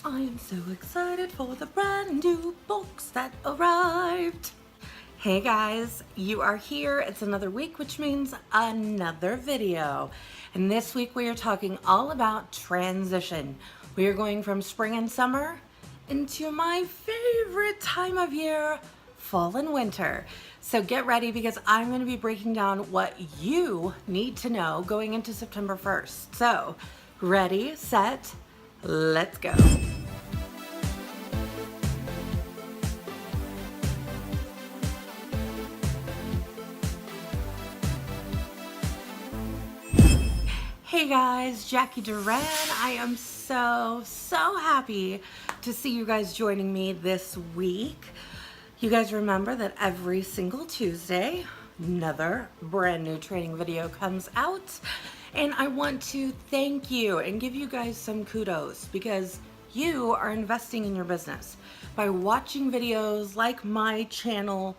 I am so excited for the brand new box that arrived. Hey guys, you are here. It's another week, which means another video. And this week we are talking all about transition. We are going from spring and summer into my favorite time of year, fall and winter. So get ready because I'm going to be breaking down what you need to know going into September 1st. So ready, set, let's go. Hey guys, Jacqui Duran. I am so happy to see you guys joining me this week. You guys remember that every single Tuesday, another brand new training video comes out. And I want to thank you and give you guys some kudos because you are investing in your business by watching videos like my channel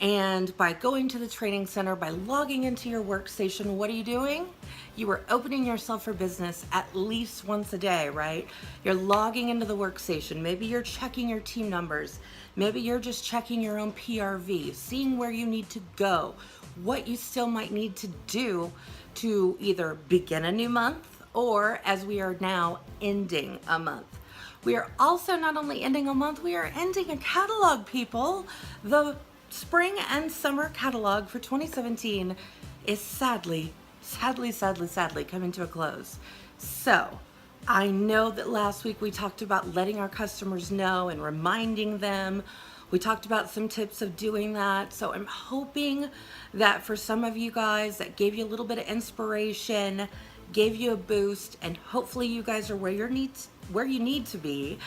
and by going to the training center, by logging into your workstation. What are you doing? You are opening yourself for business at least once a day, right? You're logging into the workstation. Maybe you're checking your team numbers. Maybe you're just checking your own PRV, seeing where you need to go, what you still might need to do to either begin a new month or, as we are now, ending a month. We are also not only ending a month, we are ending a catalog, people. The spring and summer catalog for 2017 is sadly coming to a close. So I know that last week we talked about letting our customers know and reminding them. We talked about some tips of doing that. So I'm hoping that for some of you guys that gave you a little bit of inspiration, gave you a boost, and hopefully you guys are where you need to be.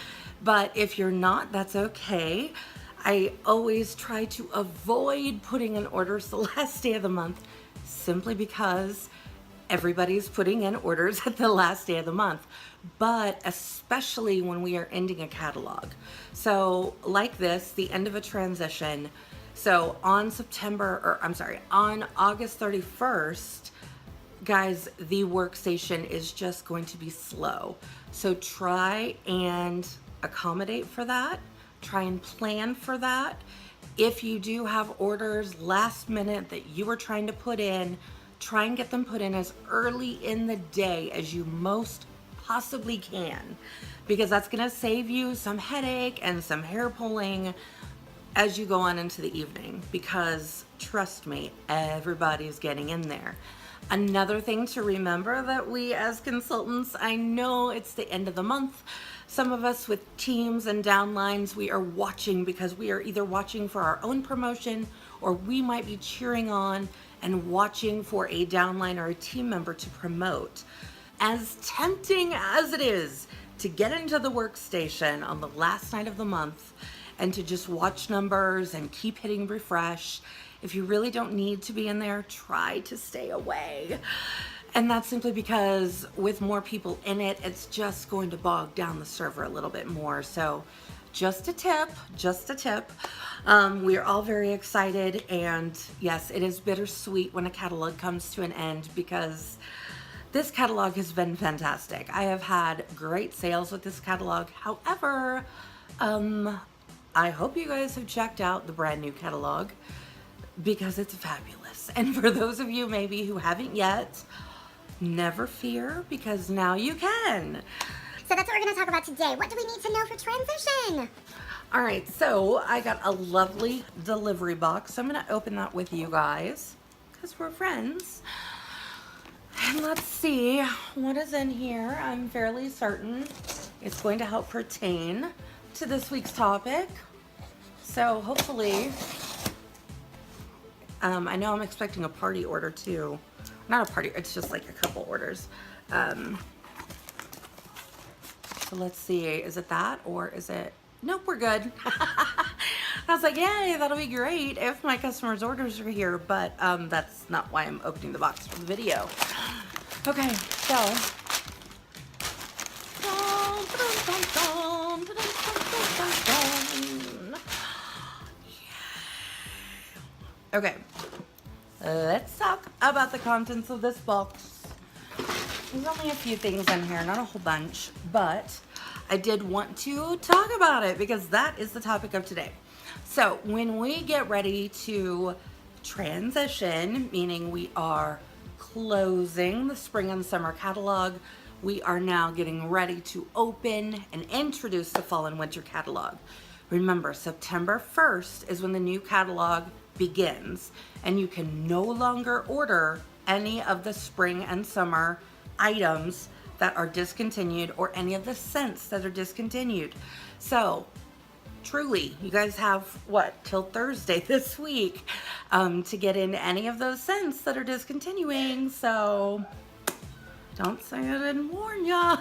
But if you're not, that's okay. I always try to avoid putting in orders the last day of the month simply because everybody's putting in orders at the last day of the month, but especially when we are ending a catalog. So like this, the end of a transition. So on August 31st, guys, the workstation is just going to be slow. So try and accommodate for that. Try and plan for that. If you do have orders last minute that you are trying to put in, try and get them put in as early in the day as you most possibly can, because that's gonna save you some headache and some hair pulling as you go on into the evening, because trust me, everybody's getting in there. Another thing to remember that we as consultants, I know it's the end of the month. Some of us with teams and downlines, we are watching because we are either watching for our own promotion or we might be cheering on and watching for a downline or a team member to promote. As tempting as it is to get into the workstation on the last night of the month and to just watch numbers and keep hitting refresh, if you really don't need to be in there, try to stay away. And that's simply because with more people in it, it's just going to bog down the server a little bit more. So just a tip. We are all very excited, and yes, it is bittersweet when a catalog comes to an end because this catalog has been fantastic. I have had great sales with this catalog. However, I hope you guys have checked out the brand new catalog because it's fabulous. And for those of you maybe who haven't yet, never fear, because now you can. So that's what we're going to talk about today. What do we need to know for transition? All right, so I got a lovely delivery box. So I'm going to open that with you guys because we're friends. And let's see what is in here. I'm fairly certain it's going to help pertain to this week's topic. So hopefully, I know I'm expecting a party order too. Not a party, it's just like a couple orders. So let's see, is it that or is it, nope, we're good. I was like, yay, that'll be great if my customers' orders are here, but that's not why I'm opening the box for the video. Okay, so. Okay, let's talk about the contents of this box. There's only a few things in here, not a whole bunch, but I did want to talk about it because that is the topic of today. So when we get ready to transition, meaning we are closing the spring and summer catalog, we are now getting ready to open and introduce the fall and winter catalog. Remember, September 1st is when the new catalog begins, and you can no longer order any of the spring and summer items that are discontinued or any of the scents that are discontinued. So truly, you guys have what, till Thursday this week to get in any of those scents that are discontinuing. So don't say I didn't warn ya.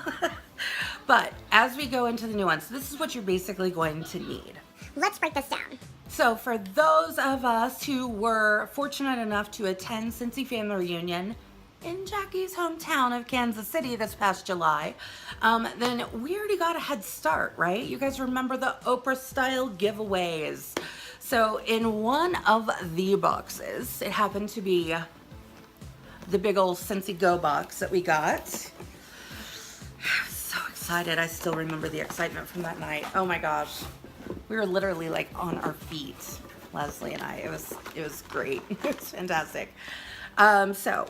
But as we go into the new ones, this is what you're basically going to need. Let's break this down. So for those of us who were fortunate enough to attend Scentsy Family Reunion in Jacqui's hometown of Kansas City this past July, then we already got a head start, right? You guys remember the Oprah style giveaways. So in one of the boxes, it happened to be the big old Scentsy Go box that we got. So excited. I still remember the excitement from that night. Oh my gosh. We were literally like on our feet, Leslie and I. It was great. It was fantastic. So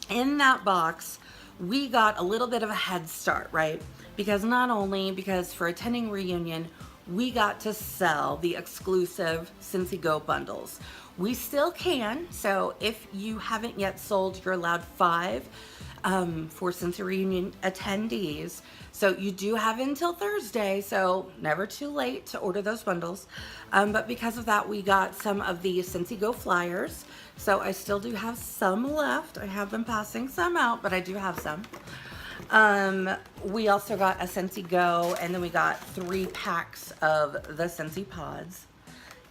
in that box, we got a little bit of a head start, right? Because not only because for attending reunion, we got to sell the exclusive Scentsy Go bundles. We still can, so if you haven't yet sold, you're allowed 5 for Scentsy Reunion attendees. So you do have until Thursday, so never too late to order those bundles. But because of that, we got some of the Scentsy Go flyers. So I still do have some left. I have been passing some out, but I do have some. We also got a Scentsy Go, and then we got 3 packs of the Scentsy pods.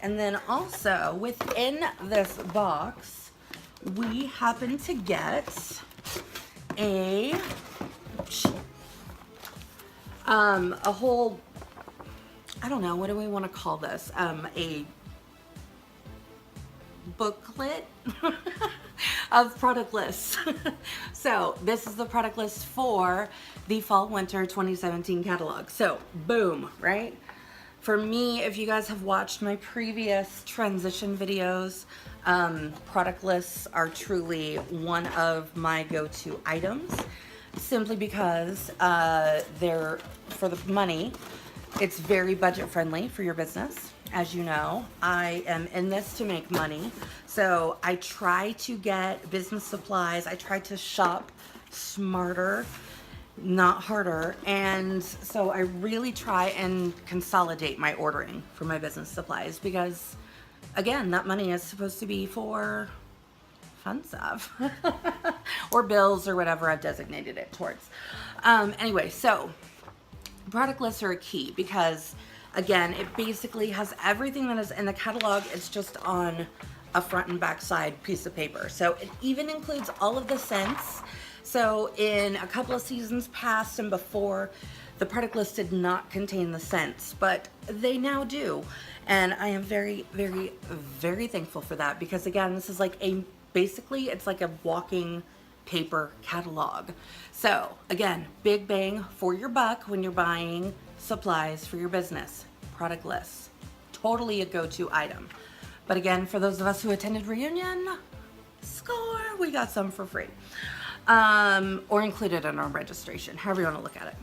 And then also within this box, we happen to get a whole, I don't know, what do we want to call this? A booklet of product lists. So this is the product list for the fall winter 2017 catalog. So boom, right? For me, if you guys have watched my previous transition videos, product lists are truly one of my go-to items, simply because they're, for the money, it's very budget friendly for your business. As you know, I am in this to make money, so I try to get business supplies. I try to shop smarter, not harder, and so I really try and consolidate my ordering for my business supplies because, again, that money is supposed to be for fun stuff or bills or whatever I've designated it towards. Anyway, so product lists are a key because, again, it basically has everything that is in the catalog. It's just on a front and back side piece of paper. So it even includes all of the scents. So in a couple of seasons past and before, the product list did not contain the scents, but they now do. And I am very, very, very thankful for that because, again, this is like basically it's like a walking paper catalog. So again, big bang for your buck when you're buying supplies for your business. Product lists, totally a go-to item. But again, for those of us who attended reunion, score, we got some for free. Or included in our registration, however you want to look at it.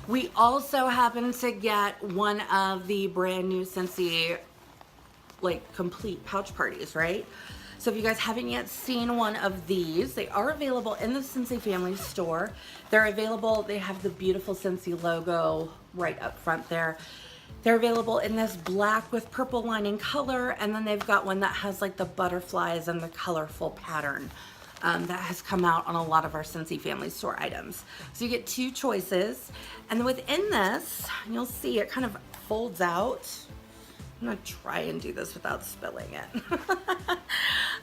We also happen to get one of the brand new Scentsy like complete pouch parties, right? So if you guys haven't yet seen one of these, they are available in the Scentsy family store. They're available, they have the beautiful Scentsy logo right up front there. They're available in this black with purple lining color, and then they've got one that has like the butterflies and the colorful pattern. That has come out on a lot of our Scentsy family store items. So you get 2 choices, and within this, you'll see it kind of folds out. I'm gonna try and do this without spilling it.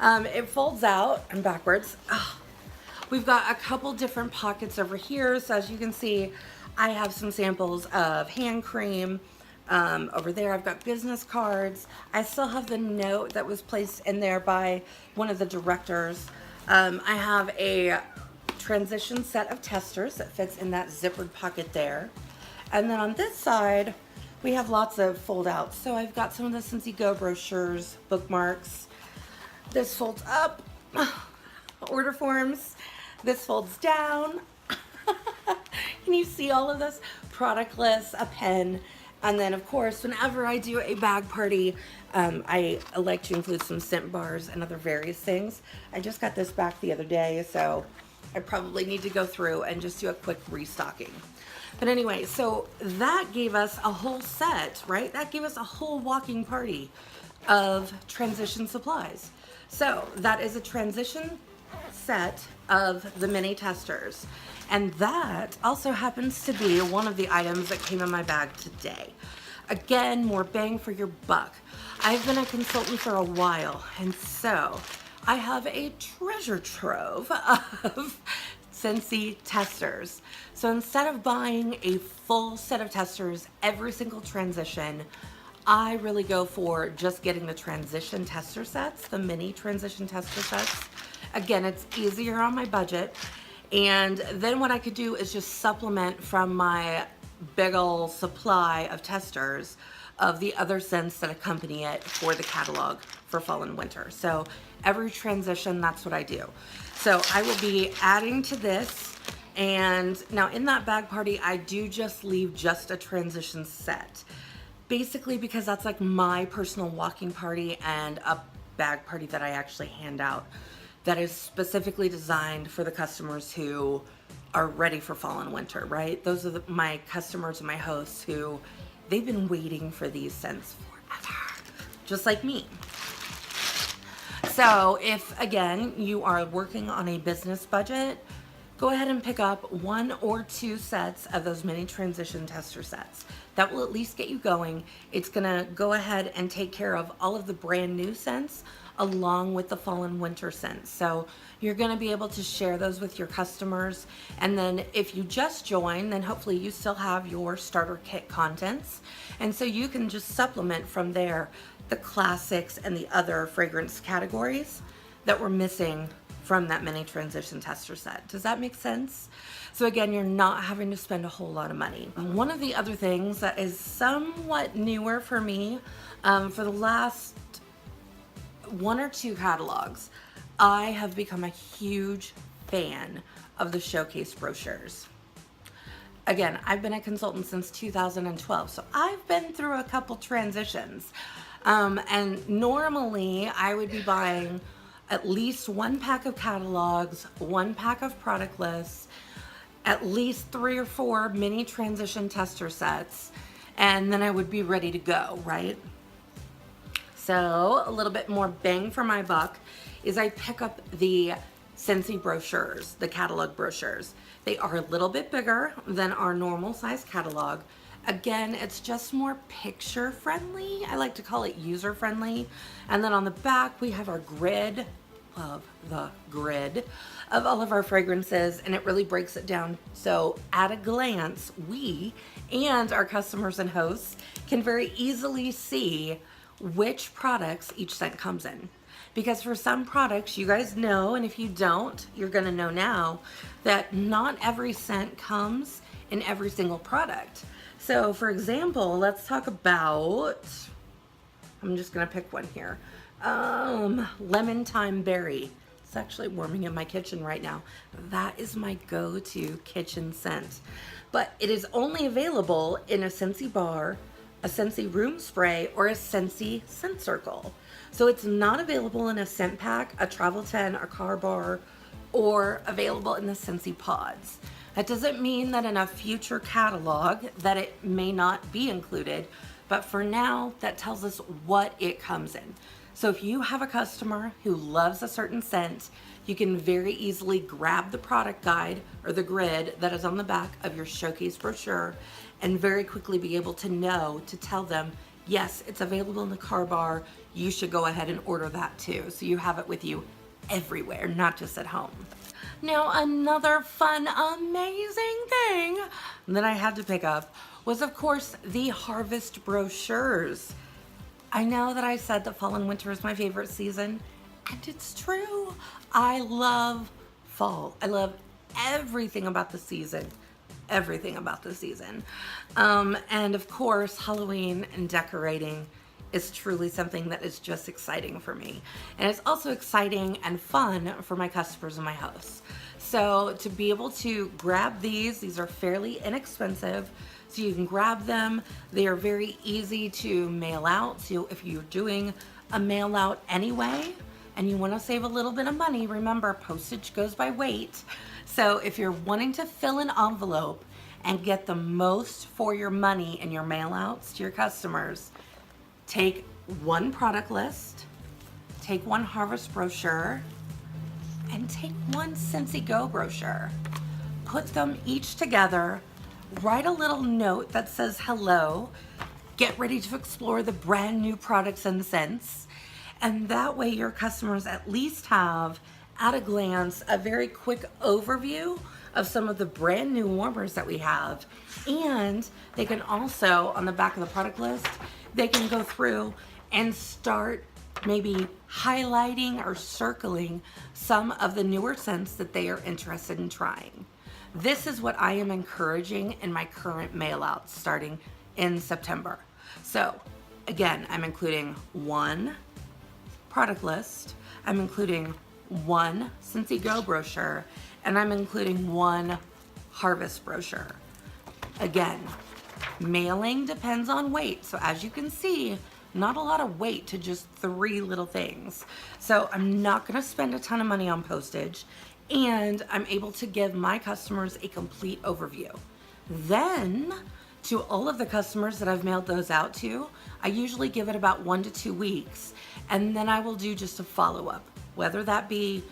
It folds out and backwards. Oh, we've got a couple different pockets over here. So as you can see, I have some samples of hand cream. Over there, I've got business cards. I still have the note that was placed in there by one of the directors. I have a transition set of testers that fits in that zippered pocket there. And then on this side, we have lots of fold outs. So I've got some of the Scentsy Go brochures, bookmarks. This folds up, order forms. This folds down. Can you see all of this? Product lists, a pen, and then of course, whenever I do a bag party, I like to include some scent bars and other various things. I just got this back the other day, so I probably need to go through and just do a quick restocking. But anyway, so that gave us a whole set, right? That gave us a whole walking party of transition supplies. So that is a transition set of the mini testers. And that also happens to be one of the items that came in my bag today. Again, more bang for your buck. I've been a consultant for a while, and so I have a treasure trove of Scentsy testers. So instead of buying a full set of testers every single transition, I really go for just getting the transition tester sets, the mini transition tester sets. Again, it's easier on my budget. And then what I could do is just supplement from my big ol' supply of testers of the other scents that accompany it for the catalog for fall and winter. So every transition, that's what I do. So I will be adding to this. And now in that bag party, I do just leave just a transition set. Basically because that's like my personal walking party and a bag party that I actually hand out that is specifically designed for the customers who are ready for fall and winter, right? Those are my customers and my hosts who they've been waiting for these scents forever, just like me. So if, again, you are working on a business budget, go ahead and pick up 1 or 2 sets of those mini transition tester sets. That will at least get you going. It's gonna go ahead and take care of all of the brand new scents along with the fall and winter scents. So you're gonna be able to share those with your customers. And then if you just join, then hopefully you still have your starter kit contents. And so you can just supplement from there the classics and the other fragrance categories that were missing from that mini transition tester set. Does that make sense? So again, you're not having to spend a whole lot of money. One of the other things that is somewhat newer for me, for the last 1 or 2 catalogs, I have become a huge fan of the showcase brochures. Again, I've been a consultant since 2012, so I've been through a couple transitions. And normally I would be buying at least 1 pack of catalogs, 1 pack of product lists, at least 3 or 4 mini transition tester sets, and then I would be ready to go, right? So a little bit more bang for my buck is I pick up the Scentsy brochures, the catalog brochures. They are a little bit bigger than our normal size catalog. Again, it's just more picture friendly. I like to call it user friendly. And then on the back, we have our grid, love the grid of all of our fragrances, and it really breaks it down. So at a glance, we and our customers and hosts can very easily see which products each scent comes in. Because for some products, you guys know, and if you don't, you're gonna know now, that not every scent comes in every single product. So for example, let's talk about, I'm just gonna pick one here, lemon thyme berry. It's actually warming in my kitchen right now. That is my go-to kitchen scent. But it is only available in a Scentsy bar, a Scentsy room spray, or a Scentsy scent circle. So it's not available in a scent pack, a travel 10, a car bar, or available in the Scentsy pods. That doesn't mean that in a future catalog that it may not be included, but for now, that tells us what it comes in. So if you have a customer who loves a certain scent, you can very easily grab the product guide or the grid that is on the back of your showcase brochure and very quickly be able to know to tell them, yes, it's available in the car bar. You should go ahead and order that too. So you have it with you everywhere, not just at home. Now, another fun, amazing thing that I had to pick up was, of course, the harvest brochures. I know that I said that fall and winter is my favorite season, and it's true. I love fall. I love everything about the season, everything about the season. And of course, Halloween and decorating is truly something that is just exciting for me. And it's also exciting and fun for my customers and my hosts. So to be able to grab these are fairly inexpensive. So you can grab them. They are very easy to mail out. So if you're doing a mail out anyway, and you want to save a little bit of money, remember postage goes by weight. So if you're wanting to fill an envelope and get the most for your money in your mail outs to your customers, take one product list, take one harvest brochure, and take one Scentsy Go brochure. Put them each together, write a little note that says hello, get ready to explore the brand new products and scents, and that way your customers at least have, at a glance, a very quick overview of some of the brand new warmers that we have. And they can also, on the back of the product list, they can go through and start maybe highlighting or circling some of the newer scents that they are interested in trying. This is what I am encouraging in my current mail out starting in September. So again, I'm including one product list, I'm including one Scentsy Go brochure, and I'm including one harvest brochure. Again, mailing depends on weight. So as you can see, not a lot of weight to just 3 little things. So I'm not gonna spend a ton of money on postage, and I'm able to give my customers a complete overview. Then, to all of the customers that I've mailed those out to, I usually give it about 1 to 2 weeks, and then I will do just a follow-up, whether that be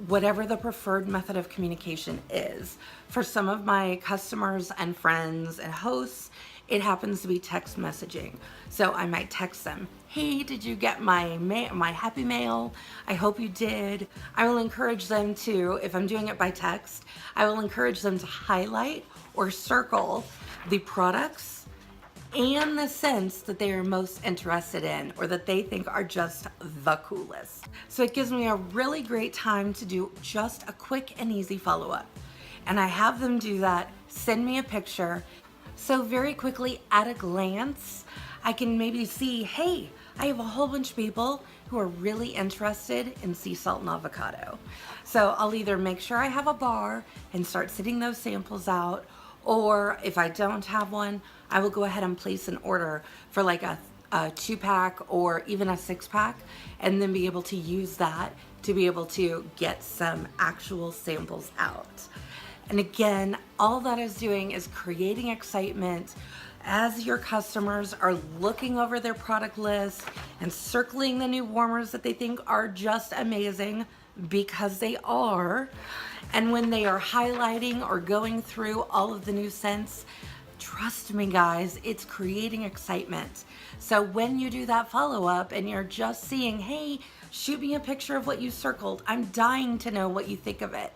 whatever the preferred method of communication is. For some of my customers and friends and hosts, it happens to be text messaging. So I might text them, hey, did you get my happy mail? I hope you did. I will encourage them to, if I'm doing it by text, I will encourage them to highlight or circle the products and the scents that they are most interested in or that they think are just the coolest. So it gives me a really great time to do just a quick and easy follow-up. And I have them do that, send me a picture. So very quickly, at a glance, I can maybe see, hey, I have a whole bunch of people who are really interested in sea salt and avocado. So I'll either make sure I have a bar and start sending those samples out, or if I don't have one, I will go ahead and place an order for like a 2-pack or even a 6-pack, and then be able to use that to be able to get some actual samples out. And again, all that is doing is creating excitement as your customers are looking over their product list and circling the new warmers that they think are just amazing, because they are. And when they are highlighting or going through all of the new scents, trust me guys, it's creating excitement. So when you do that follow-up and you're just seeing, hey, shoot me a picture of what you circled, I'm dying to know what you think of it.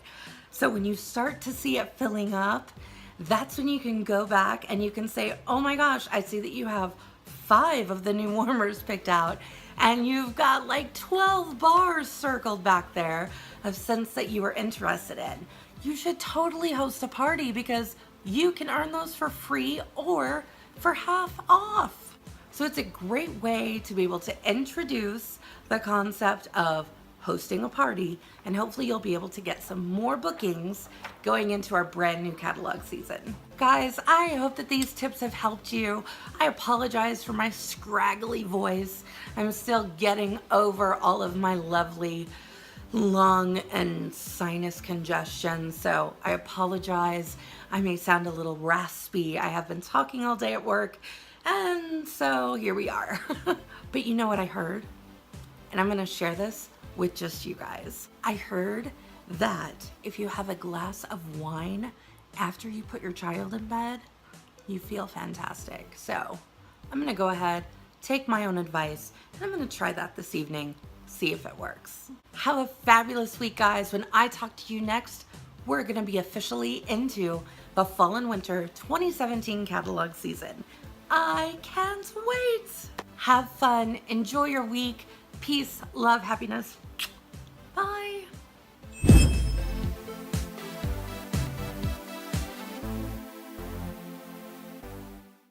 So when you start to see it filling up, that's when you can go back and you can say, oh my gosh, I see that you have 5 of the new warmers picked out, and you've got like 12 bars circled back there of scents that you are interested in. You should totally host a party, because you can earn those for free or for half off. So it's a great way to be able to introduce the concept of hosting a party, and hopefully you'll be able to get some more bookings going into our brand new catalog season. Guys, I hope that these tips have helped you. I apologize for my scraggly voice. I'm still getting over all of my lovely lung and sinus congestion, so I apologize. I may sound a little raspy. I have been talking all day at work, and so here we are. But you know what I heard? And I'm gonna share this with just you guys. I heard that if you have a glass of wine after you put your child in bed, you feel fantastic. So I'm gonna go ahead, take my own advice, and I'm gonna try that this evening, see if it works. Have a fabulous week, guys. When I talk to you next, we're gonna be officially into the fall and winter 2017 catalog season. I can't wait. Have fun, enjoy your week. Peace, love, happiness.